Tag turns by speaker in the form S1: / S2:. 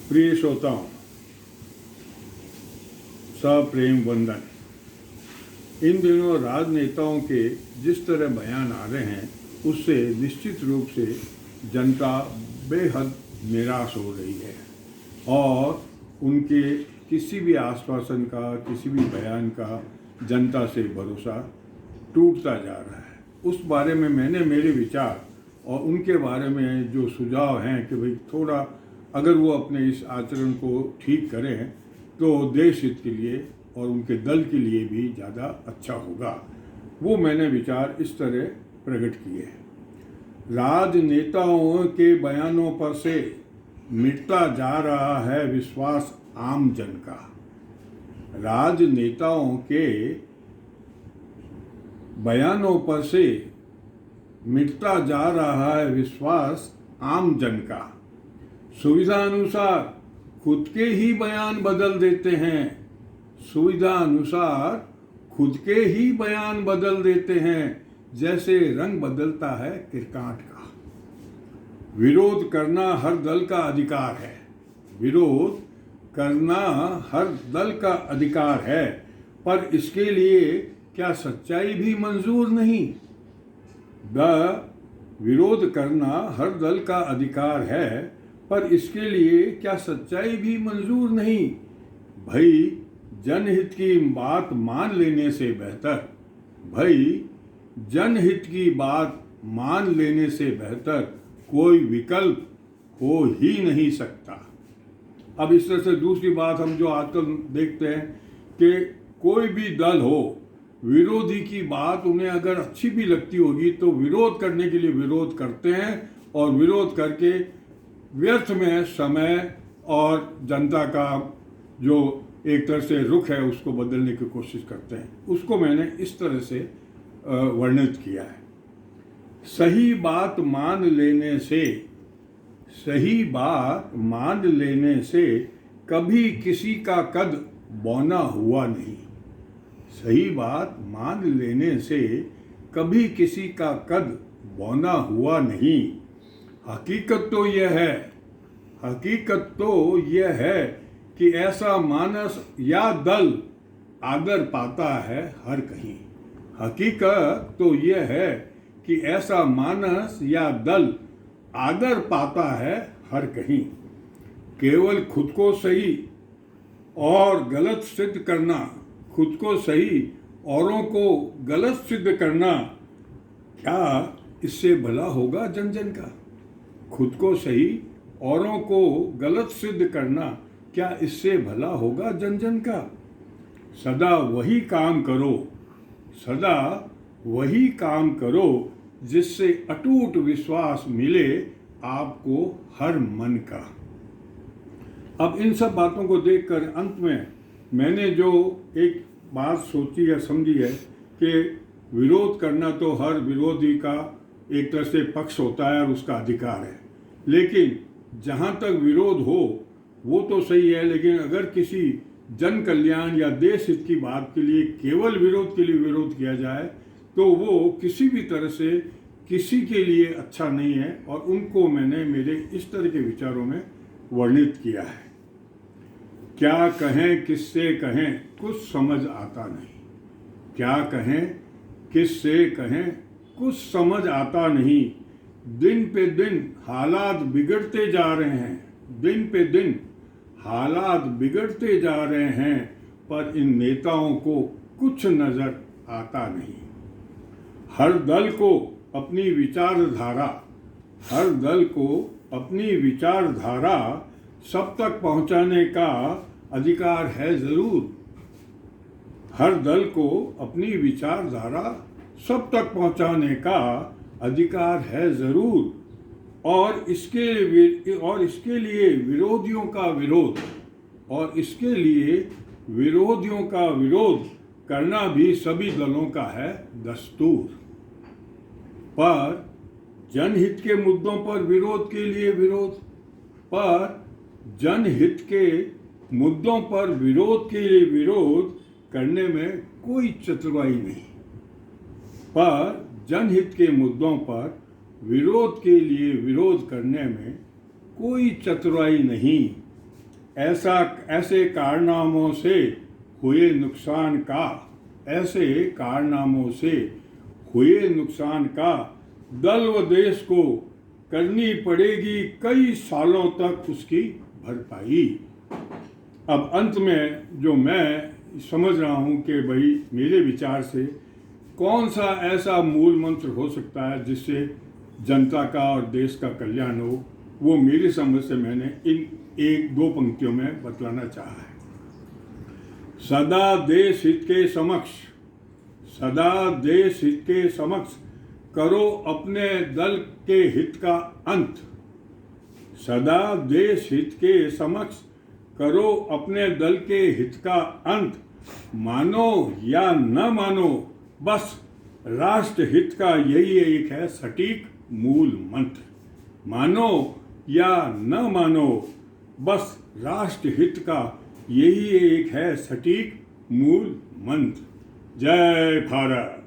S1: प्रिय श्रोताओं, सप्रेम वंदन। इन दिनों राजनेताओं के जिस तरह बयान आ रहे हैं उससे निश्चित रूप से जनता बेहद निराश हो रही है और उनके किसी भी आश्वासन का, किसी भी बयान का जनता से भरोसा टूटता जा रहा है। उस बारे में मैंने मेरे विचार और उनके बारे में जो सुझाव हैं कि भाई थोड़ा अगर वो अपने इस आचरण को ठीक करें तो देश हित के लिए और उनके दल के लिए भी ज़्यादा अच्छा होगा, वो मैंने विचार इस तरह प्रकट किए। राजनेताओं के बयानों पर से मिटता जा रहा है विश्वास आम जन का। राजनेताओं के बयानों पर से मिटता जा रहा है विश्वास आम जन का। सुविधा अनुसार खुद के ही बयान बदल देते हैं। सुविधा अनुसार खुद के ही बयान बदल देते हैं, जैसे रंग बदलता है क्रिकेट का। विरोध करना हर दल का अधिकार है। विरोध करना हर दल का अधिकार है, पर इसके लिए क्या सच्चाई भी मंजूर नहीं? विरोध करना हर दल का अधिकार है, पर इसके लिए क्या सच्चाई भी मंजूर नहीं? भाई जनहित की बात मान लेने से बेहतर, जनहित की बात मान लेने से बेहतर कोई विकल्प हो ही नहीं सकता। अब इस तरह से दूसरी बात हम जो आजकल देखते हैं कि कोई भी दल हो, विरोधी की बात उन्हें अगर अच्छी भी लगती होगी तो विरोध करने के लिए विरोध करते हैं और विरोध करके व्यर्थ में समय और जनता का जो एक तरह से रुख है उसको बदलने की कोशिश करते हैं। उसको मैंने इस तरह से वर्णित किया है। सही बात मान लेने से कभी किसी का कद बौना हुआ नहीं। सही बात मान लेने से कभी किसी का कद बौना हुआ नहीं। हकीकत तो यह है कि ऐसा मानस या दल आदर पाता है हर कहीं। हकीकत तो यह है कि ऐसा मानस या दल आदर पाता है हर कहीं। केवल खुद को सही और गलत सिद्ध करना, खुद को सही औरों को गलत सिद्ध करना, क्या इससे भला होगा जन जन का? खुद को सही औरों को गलत सिद्ध करना, क्या इससे भला होगा जन जन का? सदा वही काम करो जिससे अटूट विश्वास मिले आपको हर मन का। अब इन सब बातों को देखकर अंत में मैंने जो एक बात सोची या समझी है कि विरोध करना तो हर विरोधी का एक तरह से पक्ष होता है और उसका अधिकार है, लेकिन जहाँ तक विरोध हो वो तो सही है, लेकिन अगर किसी जन कल्याण या देश हित की बात के लिए केवल विरोध के लिए विरोध किया जाए तो वो किसी भी तरह से किसी के लिए अच्छा नहीं है, और उनको मैंने मेरे इस तरह के विचारों में वर्णित किया है। क्या कहें किससे कहें कुछ समझ आता नहीं। क्या कहें किससे कहें कुछ समझ आता नहीं। दिन पे दिन हालात बिगड़ते जा रहे हैं। दिन पे दिन हालात बिगड़ते जा रहे हैं, पर इन नेताओं को कुछ नजर आता नहीं। हर दल को अपनी विचारधारा सब तक पहुंचाने का अधिकार है जरूर। हर दल को अपनी विचारधारा सब तक पहुंचाने का अधिकार है जरूर, और इसके लिए विरोधियों का विरोध करना भी सभी दलों का है दस्तूर। पर जनहित के मुद्दों पर विरोध के लिए विरोध करने में कोई चतुराई नहीं। पर जनहित के मुद्दों पर विरोध के लिए विरोध करने में कोई चतुराई नहीं। ऐसे कारनामों से हुए नुकसान का ऐसे कारनामों से हुए नुकसान का दल व देश को करनी पड़ेगी कई सालों तक उसकी भरपाई। अब अंत में जो मैं समझ रहा हूँ कि भाई मेरे विचार से कौन सा ऐसा मूल मंत्र हो सकता है जिससे जनता का और देश का कल्याण हो, वो मेरी समझ से मैंने इन एक दो पंक्तियों में बतलाना चाहा है। सदा देश हित के समक्ष, सदा देश हित के समक्ष करो अपने दल के हित का अंत। सदा देश हित के समक्ष करो अपने दल के हित का अंत। मानो या न मानो, बस राष्ट्र हित का यही एक है सटीक मूल मंत्र। मानो या न मानो, बस राष्ट्र हित का यही एक है सटीक मूल मंत्र। जय भारत।